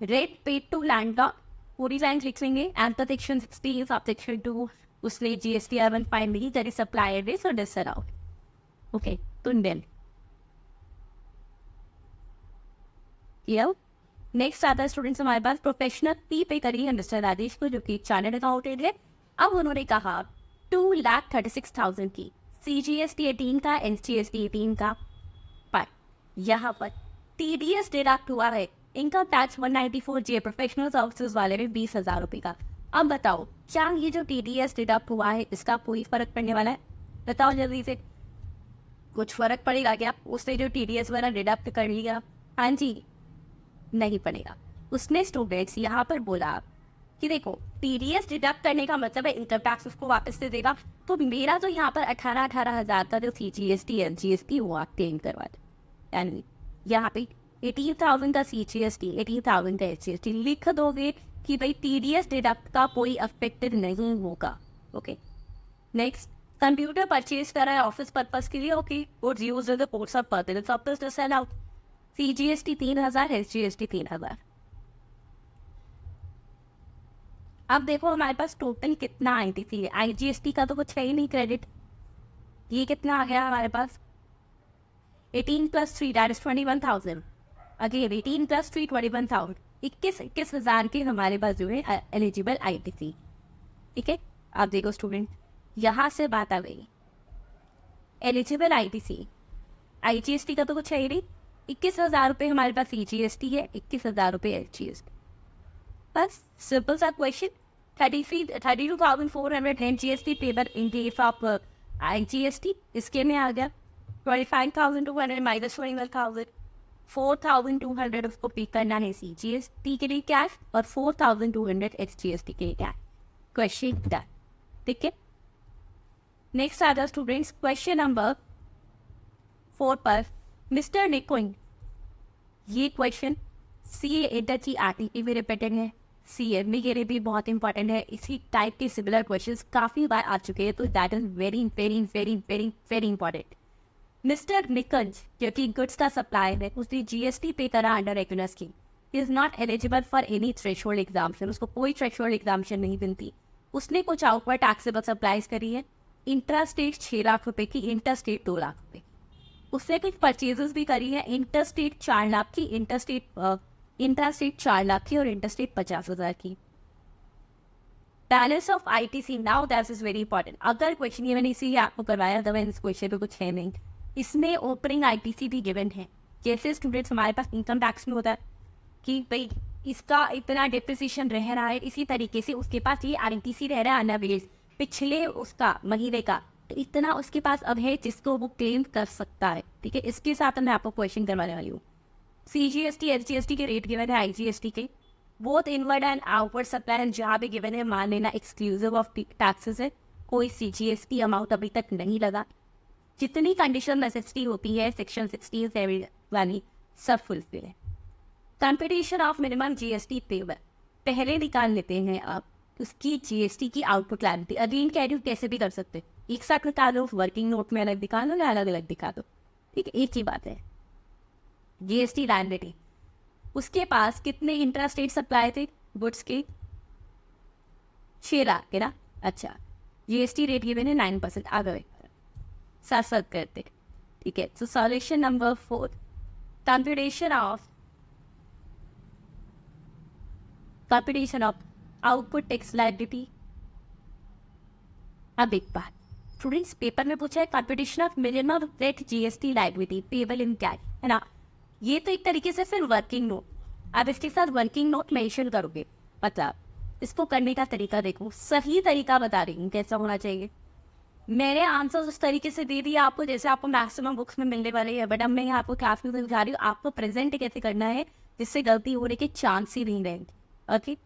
rent paid to landlord पूरी लाइन लिखेंगे and the section 16 sub section 2 उसने जीएसटीआर 1 फाइन नहीं करी, सप्लायर इज डिसअलाउड। ओके, तो देन नेक्स्ट आता है स्टूडेंट्स हमारे पास प्रोफेशनल फी पे करिए मिस्टर राजेश को, जो कि चार्टर्ड अकाउंटेंट है। अब उन्होंने कहा 2,36,000 की CGST 18 का, SGST 18 का, पर यहाँ पर TDS डिडक्ट हुआ है, इनकम टैक्स 194 जे प्रोफेशनल सर्विसेज वाले में 20,000 रुपये का। अब बताओ क्या ये जो TDS डिडक्ट हुआ है इसका कोई फर्क पड़ने वाला है? बताओ जल्दी से, कुछ फर्क पड़ेगा क्या? उसने जो TDS वाला डिडक्ट कर लिया, हाँ जी, नहीं पड़ेगा। उसने स्टूडेंट्स यहाँ पर बोला कि देखो TDS डिडक्ट करने का मतलब है इनकम टैक्स उसको वापस दे देगा, तो मेरा तो यहाँ पर 18,000 का जो CGST SGST हुआ क्लेम करवा दे, यानी यहाँ पे 18,000 का CGST 18,000 का SGST लिख दोगे कि भाई TDS डिडक्ट का कोई अफेक्टेड नहीं होगा। ओके, नेक्स्ट, कंप्यूटर परचेज करा है ऑफिस पर्पस के लिए, okay, goods used in the course of purpose disallowed, CGST 3,000 SGST 3,000। अब देखो हमारे पास टोटल कितना आईटीसी है, IGST का तो कुछ है ही नहीं क्रेडिट, ये कितना आ गया हमारे पास 18 + 3 दैट इज 21,000, अगेन 18 + 3 21,000, 21,000 के हमारे पास जो है एलिजिबल आईटीसी। ठीक है, आप देखो स्टूडेंट, यहाँ से बात आ गई एलिजिबल आईटीसी, IGST का तो कुछ है ही नहीं, 21,000 रुपये हमारे पास CGST है, 21,000 रुपये SGST, बस सिंपल सा question. 32,400 GST paper in case of IGST, इसके में आ गया 25,200 माइनस 21,000, 4,200 उसको पे करना है CGST के लिए कैश, और 4,200 SGST के लिए कैश। Question done. ठीक है, नेक्स्ट आ जाओ स्टूडेंट्स क्वेश्चन नंबर 4 पर। मिस्टर निकुंज, ये क्वेश्चन CA इंटर आरटीपी में रिपीटेड है, CME के लिए भी बहुत इंपॉर्टेंट है, इसी टाइप के सिमिलर क्वेश्चंस काफ़ी बार आ चुके हैं, तो that is very very very very very important. Mister Nikunj क्योंकि गुड्स का सप्लायर है, उसने GST पे करा under regular scheme, is not eligible for any threshold exemption, उसको कोई थ्रेशोल्ड एग्जाम्शन नहीं मिलती। उसने कुछ आउटवर्ड टैक्सेबल सप्लाईज करी है, इंट्रा स्टेट 6 लाख रुपए की, इंटर स्टेट 2 लाख रुपए। उसने कुछ परचेजेस भी करी है, इंटर स्टेट 4 लाख की, इंटर स्टेट 4 लाख की, और इंटर स्टेट 50,000 की। Balance of ITC now that is very important. अगर क्वेश्चन ये मैंने इसीलिए आपको करवाया, अदरवाइज इस क्वेश्चन पे कुछ है नहीं। इसमें ओपनिंग ITC भी गिवन है, जैसे स्टूडेंट्स हमारे पास इनकम टैक्स में होता है कि भाई इसका इतना डिप्रिसिएशन रह रहा है, इसी तरीके से उसके पास ये ITC रह रहा है अनअवेज पिछले उसका महीने का, तो इतना उसके पास अब है जिसको वो क्लेम कर सकता है। ठीक है, इसके साथ मैं आपको क्वेश्चन करवाने वाली हूँ। CGST SGST के रेट गिवन है, IGST के both inward and outward supply जहाँ भी गिवन है, मान लेना एक्सक्लूसिव ऑफ टैक्सेस है, कोई CGST अमाउंट अभी तक नहीं लगा। जितनी कंडीशन नेसेसिटी होती है सेक्शन 16 वाली सब फुलफिल है। Competition of minimum GST payable पहले निकाल लेते हैं आप उसकी GST की आउटपुट लाइबिलिटी। अगेन कह रही हूँ कैसे भी कर सकते, एक साथ निकालो, वर्किंग नोट में अलग दिखा लो या अलग अलग दिखा दो, ठीक है, एक ही बात है। जीएसटी लायबिलिटी, उसके पास कितने इंट्रा स्टेट सप्लाई थे गुड्स के? 6 लाख के ना। अच्छा, जीएसटी रेट ये मैंने 9% आ गए, साथ साथ करते, ठीक है। So solution number 4, computation of output tax liability. अब एक बात स्टूडेंट्स, पेपर में पूछा है computation of minimum rate GST liability payable in cash, है ना। ये तो एक तरीके से फिर वर्किंग नोट, आप इसके साथ वर्किंग नोट मेंशन करोगे। मतलब इसको करने का तरीका देखो, सही तरीका बता रही हूँ कैसा होना चाहिए। मैंने आंसर उस तरीके से दे दिया आपको जैसे आपको मैक्सिमम बुक्स में मिलने वाले हैं, बट अब मैं आपको क्लास में समझा रही हूँ आपको प्रेजेंट कैसे करना है जिससे गलती होने के चांस ही नहीं रहेंगे। Okay,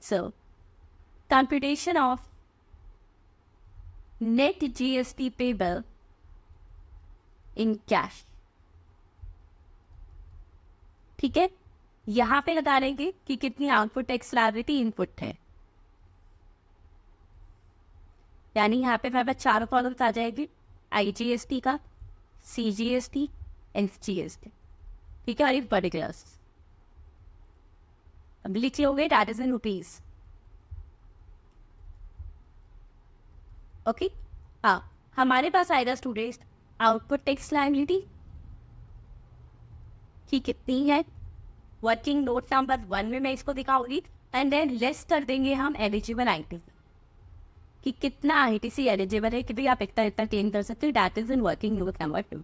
so computation of net GST payable in cash, ठीक है। यहां पे बता देंगे कि कितनी आउटपुट टैक्स लायबिलिटी इनपुट है, यानी यहाँ पे हमारे पास 4 कॉलम्स आ जाएगी, आईजीएसटी का, सीजीएसटी, एसजीएसटी, ठीक है। और एक पर्टिकुलर्स अब लिख लोगे, that is in rupees. Okay, हाँ, हमारे पास आएगा स्टूडेंट्स आउटपुट टैक्स लायबिलिटी की कितनी है, वर्किंग नोट नंबर 1 में मैं इसको दिखाऊंगी, एंड देन लेस कर देंगे हम एलिजिबल आईटीसी कि कितना आईटीसी एलिजिबल है कि भाई आप इतना इतना क्लेम कर सकते हो, that is in working note number 2।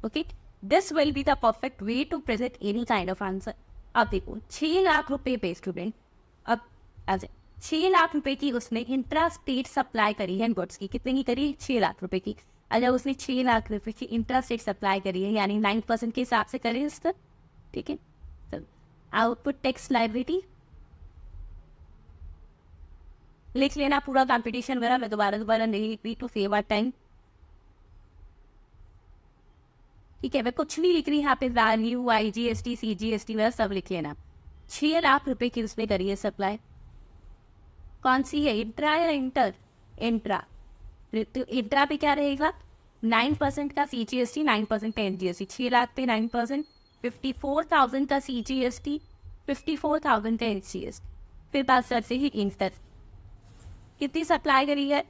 Okay, this will be the perfect way to present any kind of answer. अब देखो 6 लाख रुपए पे स्टूडेंट, अब ऐसे 6 लाख रुपए की उसने इंट्रा स्टेट सप्लाई करी है गुड्स की, कितने की करी? 6 लाख रुपए की। अगर उसने 6 लाख रुपए की इंट्रा स्टेट सप्लाई करी है यानी 9% के हिसाब से करें इसका, ठीक है। आउटपुट टैक्स लायबिलिटी लिख लेना पूरा कंपटीशन वगैरह, मैं दोबारा नहीं लिख रही टू सेव आवर टाइम, ठीक है। मैं कुछ नहीं लिख रही यहाँ पे, वैल्यू, आईजीएसटी, सीजीएसटी वगैरह सब लिख लेना। 6 लाख रुपए की उसने करी है सप्लाई, कौन सी है, इंट्रा या इंटर? इंट्रा। तो इंट्रा पे क्या रहेगा, 9% का सीजीएसटी, 9% का एनजीएसटी, 6 लाख पे 9%, 54,000 का सीजीएसटी, 54,000 का एनजीएसटी। फिर बात करते ही इंटर, कितनी सप्लाई करी है?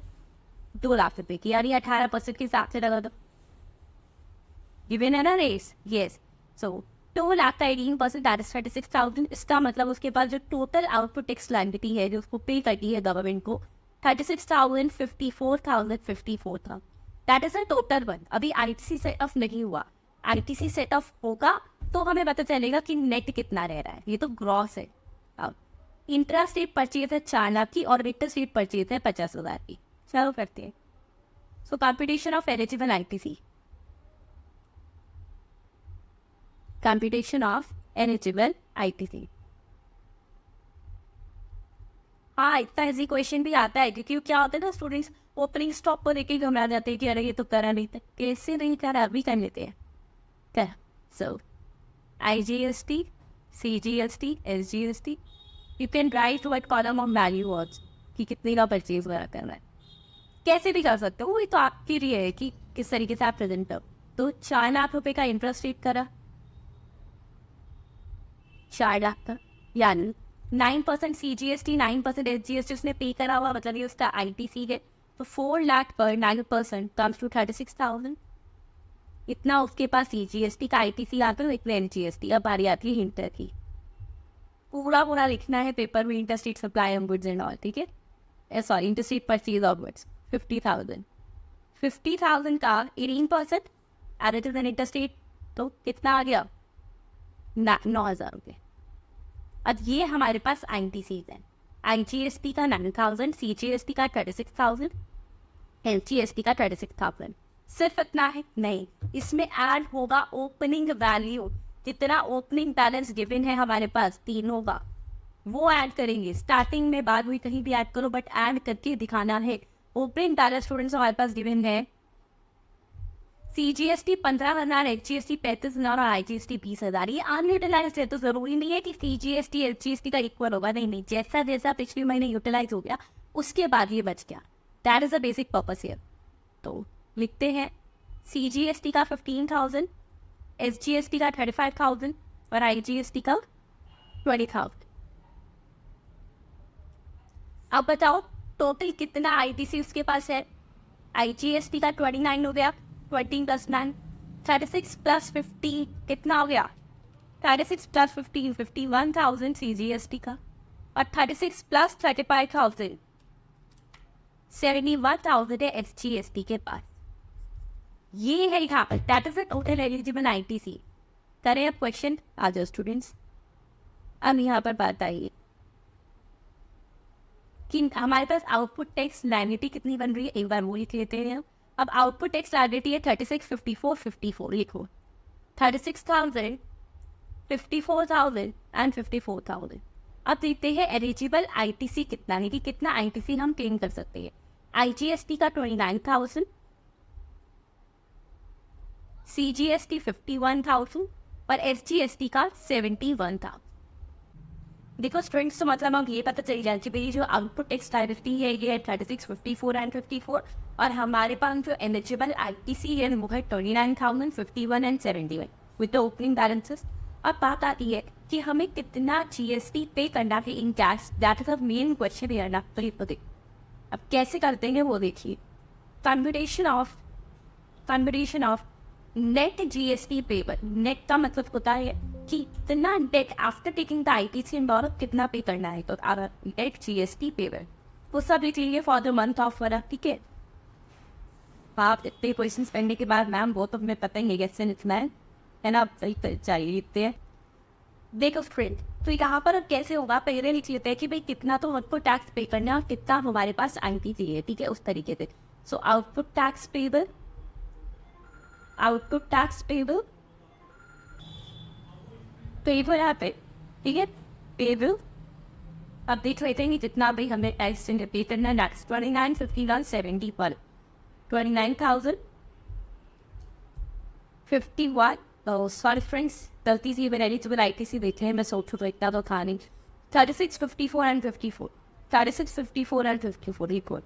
2 लाख रुपए की, यानी 18% के हिसाब से लगा दो, गिवन है ना रेस, यस। सो 2 लाख का 18% दैट इज 36,000। इसका मतलब उसके पास जो टोटल आउटपुट टैक्स लायबिलिटी है जो उसको पे करती है गवर्नमेंट को, 36,000, 54,000, 54,000, that is a total one. अभी आईटीसी सेट ऑफ नहीं हुआ, आईटीसी सेट ऑफ होगा तो हमें पता चलेगा कि नेट कितना रह रहा है, ये तो ग्रॉस है। अब इंट्रा स्टेट परचेज है 4 लाख की और इंटर स्टेट परचेज है 50,000 की। चलो करते हैं। So computation of eligible ITC, computation of eligible ITC. हाँ, इतना इजी क्वेश्चन भी आता है क्योंकि क्या होता है ना स्टूडेंट्स ओपनिंग स्टॉप को लेके घबरा जाते हैं कि अरे ये तो करा नहीं था, कैसे नहीं करा, अभी कर लेते हैं क्या। So IGST, CGST, SGST, you can write what column of value words कि कितने का परचेज वगैरह करना है, कैसे भी कर सकते हो, वो तो आपके लिए है कि किस तरीके से आप प्रेजेंट करो। तो 4 लाख रुपए का इंटरेस्ट रेट करा, 4 लाख का, यानी 9% सीजीएसटी, 9% एसजीएसटी उसने पे करा हुआ, मतलब ये उसका आईटीसी है। तो 4 लाख पर 9% कम्स टू 36,000। इतना उसके पास सीजीएसटी का आईटीसी आता है, इतना एनजीएसटी। अब बारी आती है इंटर की, पूरा लिखना है पेपर में, inter state supply of goods and all, ठीक है। Sorry, inter state purchase of goods 50,000, 50,000 का 18% added to the inter state, तो कितना आ गया? 9,000 रुपये। अब ये हमारे पास आईटीसी है, आईजीएसटी का 9,000, सीजीएसटी का 36,000, एलजीएसटी का 36,000। सिर्फ इतना है? नहीं, इसमें ऐड होगा ओपनिंग वैल्यू, जितना ओपनिंग बैलेंस गिवन है हमारे पास तीनों का, वो ऐड करेंगे। स्टार्टिंग में बाद में कहीं भी ऐड करो, बट ऐड करके दिखाना है। ओपनिंग बैलेंस स्टूडेंट्स हमारे पास गिवन है सीजीएसटी 15,000, एचजीएसटी 35,000 और आईजीएसटी 20,000। ये अनयूटिलाइज है, तो जरूरी नहीं है कि सीजीएसटी एचजीएसटी का इक्वल होगा, नहीं, जैसा जैसा पिछले महीने यूटिलाइज हो गया उसके बाद ये बच गया, that is the basic purpose here. तो लिखते हैं सीजीएसटी का 15,000, SGST का 35,000 और IGST का 20,000। अब बताओ टोटल कितना ITC उसके पास है। IGST का 29 हो गया, 20 + 9, 36 + 50 कितना हो गया, 36 + 15 51,000 CGST का, और 36 + 35,000 71,000 है SGST के पास। ये है यहाँ पर that is the total eligible ITC। करें अब क्वेश्चन, आ जाओ स्टूडेंट्स। अब यहाँ पर बात आई कि हमारे पास आउटपुट टैक्स लायबिलिटी कितनी बन रही है, एक बार वो लिख लेते हैं। अब आउटपुट टैक्स लायबिलिटी है 36, 54, 54, लिखो 36,000, 54,000 एंड 54,000। अब देखते हैं एलिजिबल ITC कितना है कि कितना ITC हम क्लेम कर सकते हैं। IGST का 29,000, CGST 51,000 और SGST का 71,000। देखो स्टूडेंट्स, तो मतलब हम ये पता चल जाए कि भाई जो आउटपुट टैक्स लायबिलिटी है ये है 36, 54 एंड 54, और हमारे पास जो एलिजिबल ITC है वो है 29,000, 51 and 71 with the opening balances. अब बात आती है कि हमें कितना GST पे करना है in cash, that is the main question है ना। तो अब कैसे करते हैं वो देखिए। Conversation of net GST payable. Net का मतलब होता है कि कितना net after taking the ITC involve कितना पे करना है। तो नेट GST पेबल वो सब लिख लीजिए फॉर द मंथ ऑफ फरक, ठीक है। आप इतने क्वेश्चन पढ़ने के बाद मैम वो तो हमें पता ही है कैसे लिखना है ना। आप सही चाहिए लिखते हैं। देखो फ्रेंड, तो यहाँ पर अब कैसे होगा, पहले लिख लेते हैं कि भाई कितना तो हमको टैक्स पे करना है और कितना हमारे पास ITC है, ठीक है, उस तरीके से। So output tax payable, output tax payable यहाँ पे, ठीक है, पेबल। अब देख लेते हैं कि जितना भी हमें टैक्स पे करना है। नेक्स्ट 29, 51, 70 पर 29,000, 51, सॉरी फ्रेंड्स गलती से मैंने एलिजिबल ITC देखे हैं, मैं सोचूँ तो इतना तो था नहीं। 36, 54 and 54, 36, 54 and 54 equal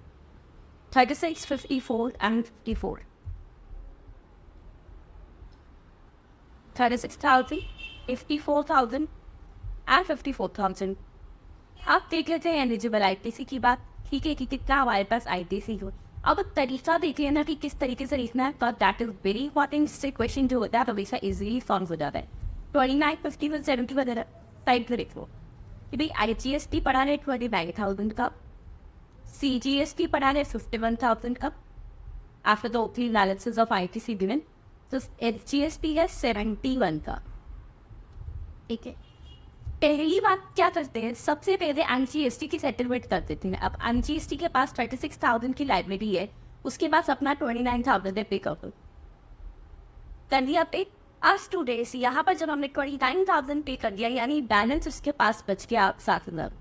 36, 54 and 54, 36,000, 54,000 and 54,000। आप देख लेते हैं एलिजिबल ITC की बात, ठीक है, कि कितना हमारे पास ITC हो। अब तरीका देखिए ना कि किस तरीके से लिखना है, तो दैट इज वेरी इंपॉर्टेंट। इससे क्वेश्चन जो होता है हमेशा इजीली सॉल्व हो जाता है। 29, 51, 70 वगैरह टाइप लिख लो कि भाई IGST पढ़ा है 29,000 का, CGST पढ़ा है 51,000 का after the opening analysis of ITC given, तो SGST है 71 का, ठीक है। पहली बात क्या करते हैं, सबसे पहले NGST की सेटलमेंट कर देते हैं। अब NGST के पास 36,000 की लाइब्रेरी है, उसके पास अपना 29,000 पे कर दिया पे। आज टू डेज यहाँ पर जब हमने 29,000 पे कर दिया, यानी बैलेंस उसके पास बच गया 7,000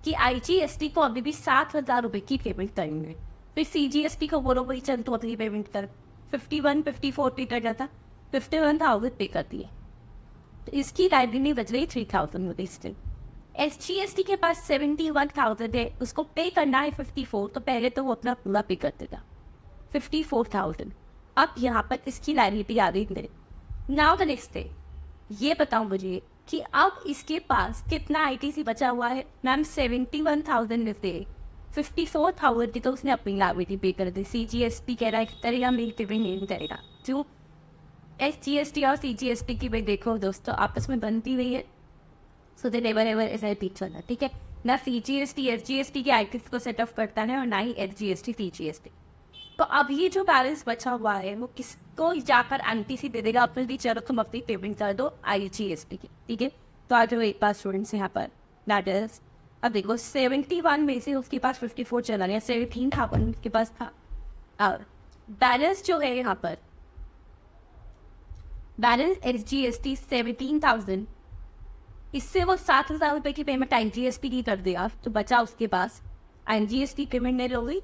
कि IGST को अभी भी 7,000 रुपये की पेमेंट करेंगे। फिर CGST को बोलो वही चल तो पेमेंट कर, 51, 54 पे कर जाता, 51,000 पे कर दिए, तो इसकी लाइब्रेरी बच रही 3,000 रुपये स्टिल। SGST के पास 71,000 है, उसको पे करना है 54, तो पहले तो वो अपना पूरा पे कर देगा 54,000। अब यहाँ पर इसकी लाइब्रेरी आ रही है। नाउ द नेक्स्ट डे, ये बताओ मुझे कि अब इसके पास कितना ITC बचा हुआ है। मैम 71,000 में से 54,000 की तो उसने अपनी लाइब्रेरी पे कर दी। CGST कह रहा है करेगा, मेरी पेमेंट नहीं करेगा। जो SGST और CGST की भाई देखो दोस्तों आपस में बनती हुई है, सो दे नेवर एवर ऐसा रिपीट होना, ठीक है ना। CGST SGST के ITC को सेटअप करता है और ना ही SGST CGST। तो अब ये जो बैलेंस बचा हुआ है वो किसको जाकर ITC दे देगा, अपने भी चलो तुम अपनी पेमेंट कर दो IGST की, ठीक है। तो आज एक बार स्टूडेंट्स यहाँ पर दैट इज, अब देखो 71 में से उसके पास 54 चला गया, 17,000 उसके पास था। और बैलेंस जो है यहाँ पर बैलेंस SGST 17,000, इससे वो 7,000 रुपये की पेमेंट IGST की कर देगा, तो बचा उसके पास IGST पेमेंट नहीं होगी।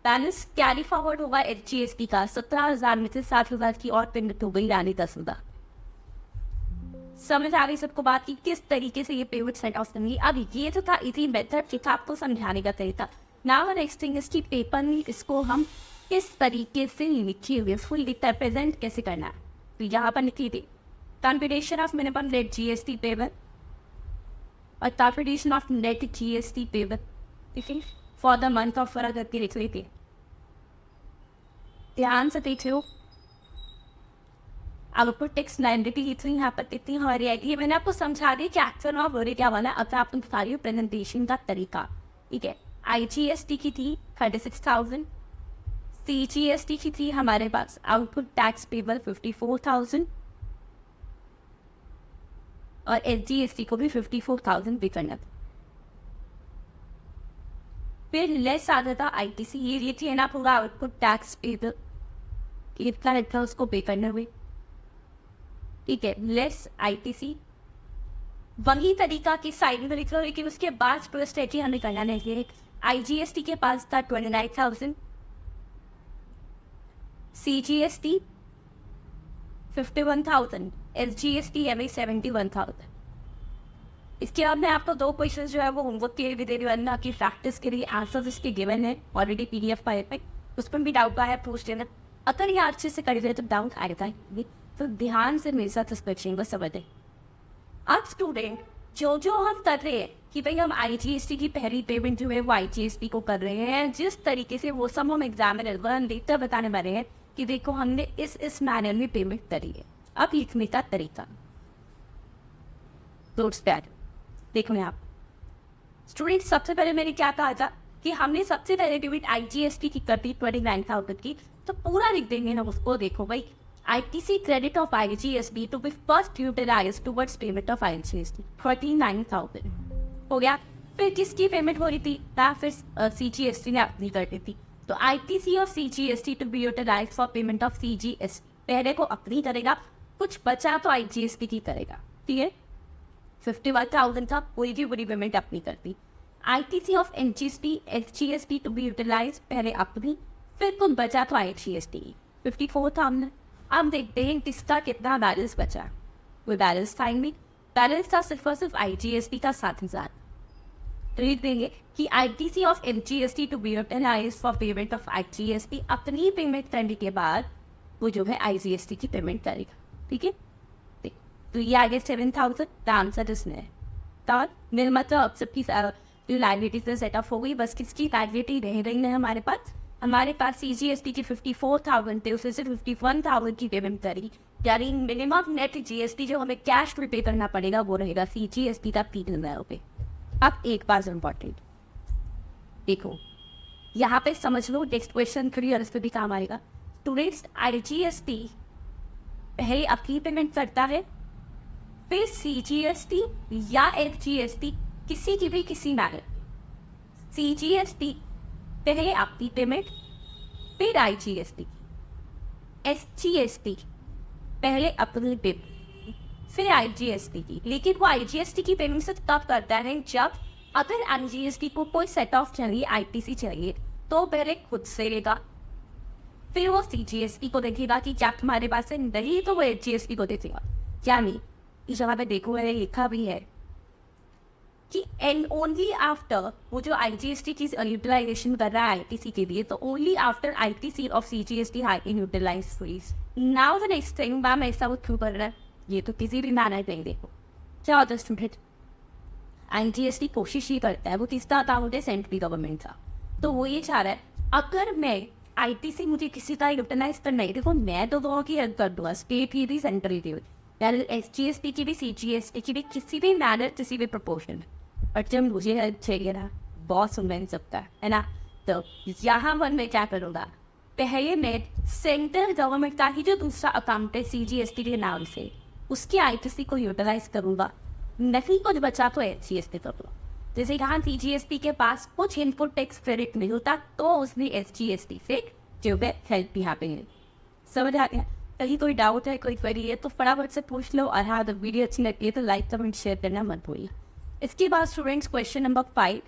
बैलेंस कैरी फॉरवर्ड होगा SGST का 17,000 में से 7,000 की और पेमेंट हो गई, यानी 10,000। समझ आ रही सबको बात की किस तरीके से ये पेमेंट सेट ऑफ करनी। अब ये जो था इजी मेथड था आपको समझाने का तरीका। नाउ नेक्स्ट थिंग इसकी पेपर में इसको हम किस तरीके से लिखिए हुए फुल लिखता है, प्रेजेंट कैसे करना है। तो यहाँ पर लिखी थी computation of minimum net GST payable और computation of net GST payable, ठीक है, फॉर द मंथ ऑफ फरवरी करके लिख रही थी। ध्यान से देख लो, आउटपुट टेक्स्ट लाइब्रेरी इतनी यहाँ पर कितनी हमारी आएगी, मैंने आपको समझा दी कि एक्चुअल और वर्ड क्या वाला। अब मैं आपको बता रही हूँ प्रेजेंटेशन का तरीका, ठीक है। IGST की थी 36,000, CGST की थी हमारे पास आउटपुट टैक्स पेबल 54,000 और SGST को भी 54,000 पे करना था। फिर लेस आता था ITC, ये थी ना पूरा आउटपुट टैक्स पेबल, इतना इतना उसको पे करना हुए, ठीक है, लेस ITC। वही तरीका की साइड में लिख लो, लेकिन उसके बाद पूरा स्ट्रेटी हमें करना नहीं है। IGST के पास था 29,000, CGST 51,000, SGST हमें 71,000। इसके बाद मैं आपको 2 क्वेश्चन जो है वो होमवर्क के लिए भी दे रही हूँ, आपकी प्रैक्टिस के लिए आंसर इसके गिवन है ऑलरेडी PDF फाइल पे, उस पर भी डाउट आया पूछ देना। अगर ये अच्छे से कर दे तो डाउट आएगा ही, तो ध्यान से मेरे साथ इस क्वेश्चन को समझें। अब स्टूडेंट जो हम कर रहे हैं कि भाई हम IGST की पहली पेमेंट जो है वो IGST को कर रहे हैं, जिस तरीके से वो सब हम एग्जामिनर को हम देखते बताने वाले हैं कि देखो हमने इस मैनर में पेमेंट करी है। अब लिखने का तरीका देखो यहाँ स्टूडेंट, सबसे पहले मैंने क्या कहा था कि हमने सबसे पहले पेमेंट IGST की कर दी 29,000 की, तो पूरा लिख देंगे ना उसको। देखो भाई ITC credit of IGST to be first utilized towards payment of IGST 39,000 हो गया। फिर किसकी पेमेंट हो रही थी ना, फिर CGST ने अपनी कर दी थी, तो ITC और CGST to be utilized for payment of CGST, पहले को अपनी करेगा, कुछ बचा तो IGST की करेगा, ठीक है। 51,000 था, पूरी की पूरी पेमेंट अपनी करती। ITC of SGST to be utilized, पहले अपनी, फिर कुछ बचा तो IGST 54,000। अब देखते हैं किसका कितना बैलेंस बचा। वो बैलेंस फाइंड बैलेंस था सिर्फ और सिर्फ IGST का 7,000। तो लिख देंगे कि ITC of SGST to be utilised for payment of IGST, अपनी पेमेंट करने के बाद वो जो है IGST की पेमेंट करेगा, ठीक है। तो ये आ गया 7,000, द आंसर इसमें तो निर्माता अब सबकी जो लाइबिलिटी से सेटअप हो गई, बस किसकी लाइबिलिटी रह रही है हमारे पास। हमारे पास CGST की 54,000 थे, उसे सिर्फ 51,000 की पेमेंट करी, यानी मिनिमम नेट GST जो हमें कैश पे पे करना पड़ेगा वो रहेगा CGST का 3,000 रुपये। अब एक बात इम्पॉर्टेंट देखो, यहाँ पे समझ लो, नेक्स्ट क्वेश्चन क्लियर, इस पर भी काम आएगा। स्टूडेंट्स IGST पहले अपनी पेमेंट करता है, फिर CGST या SGST किसी की भी किसी मैनर, CGST पहले अपनी पेमेंट, फिर IGST, SGST पहले अपनी पेमेंट, फिर IGST की। लेकिन वो IGST की पेमेंट से तब करता है जब अगर IGST को कोई सेट ऑफ चाहिए, ITC चाहिए, तो पहले खुद से लेगा, फिर वो CGST को देखेगा कि क्या तुम्हारे पास है, नहीं तो वो SGST को देखेगा। क्या नहीं, इस जगह पे देखो मैंने लिखा भी है कि एंड ओनली आफ्टर वो जो IGST की यूटिलाइजेशन कर रहा है ITC के लिए, तो only after ITC of CGST high in utilise fees. Now the next thing, ma'am ऐसा वो क्यों कर रहा है, ये तो किसी भी मैनर नहीं। देखो क्या होता है स्टूडेंट, IGST कोशिश ही करता है, वो किसका था, मुझे सेंट्रल गवर्नमेंट था, तो वो ये चाह रहा है अगर मैं ITC मुझे किसी का यूटिलाइज करना है, देखो मैं तो दोनों की हेल्प कर दूंगा, स्टेट की भी सेंट्रल की भी, यानी SGST की भी CGST की भी, किसी भी मैनर किसी भी प्रोपोर्शन, बट जब मुझे हेल्प चाहिए ना, बहुत सुन सकता है ना, तो यहाँ पर मैं क्या करूँगा, पहले मैं सेंट्रल गवर्नमेंट का ही जो दूसरा अकाउंट है CGST के नाम से, उसकी ITC को यूटिलाइज करूँगा, नहीं कुछ बचा तो SGST करूँगा। जैसे यहाँ CGST के पास कुछ इनपुट टैक्स क्रेडिट नहीं होता, तो उसने SGST से जो है हेल्प यहाँ पे है। समझ आ गया? कहीं कोई डाउट है, कोई क्वेरी है तो फटाफट से पूछ लो, और हाँ, अगर वीडियो अच्छी लगती है तो लाइक कमेंट शेयर करना मत भूलिए। इसके बाद students question number 5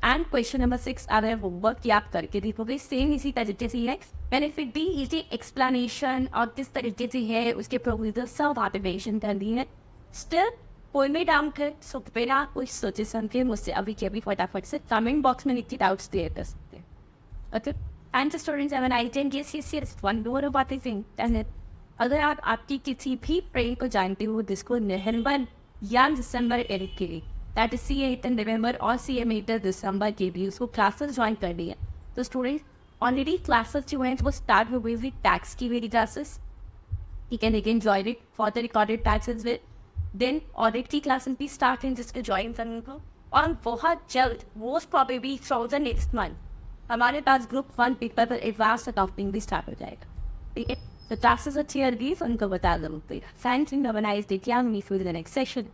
and question number 6 आ रहा है होमवर्क की, आप करके देखोगे, सेम इसी तरीके से है, बेनिफिट भी इसी एक्सप्लेनेशन और किस तरीके से है उसके प्रोविजन सब वहाँ पे मेंशन कर दी है। स्टिल कोई भी डाउट है सो बिना कुछ सोचे समझे मुझसे अभी के अभी फटाफट से कमेंट बॉक्स में लिख के डाउट्स क्लियर कर सकते हैं। Okay, and the students have an idea, yes, one more about the thing, and अगर आप आपकी किसी भी फ्रेंड को जानते हो जिसको नवंबर या दिसंबर एडिट के लिए, दैट इज सी 8 नवंबर और सी एम 8 दिसंबर के लिए उसको क्लासेस ज्वाइन करनी है, तो स्टूडेंट ऑलरेडी क्लासेस जो हैं वो स्टार्ट हो गई हुई टैक्स की मेरी क्लासेस, ठीक है, लेकिन join it for the recorded taxes with then audit की क्लासेस भी स्टार्ट हैं जिसको ज्वाइन करने को, और बहुत जल्द most probably from the next month हमारे पास ग्रुप 1 पेपर पर एडवांस अकाउंटिंग भी स्टार्ट हो जाएगा, ठीक है। तो क्लासेस अच्छी लगी तो उनको बता दो, thanks, have a nice day, क्या meet with the next session.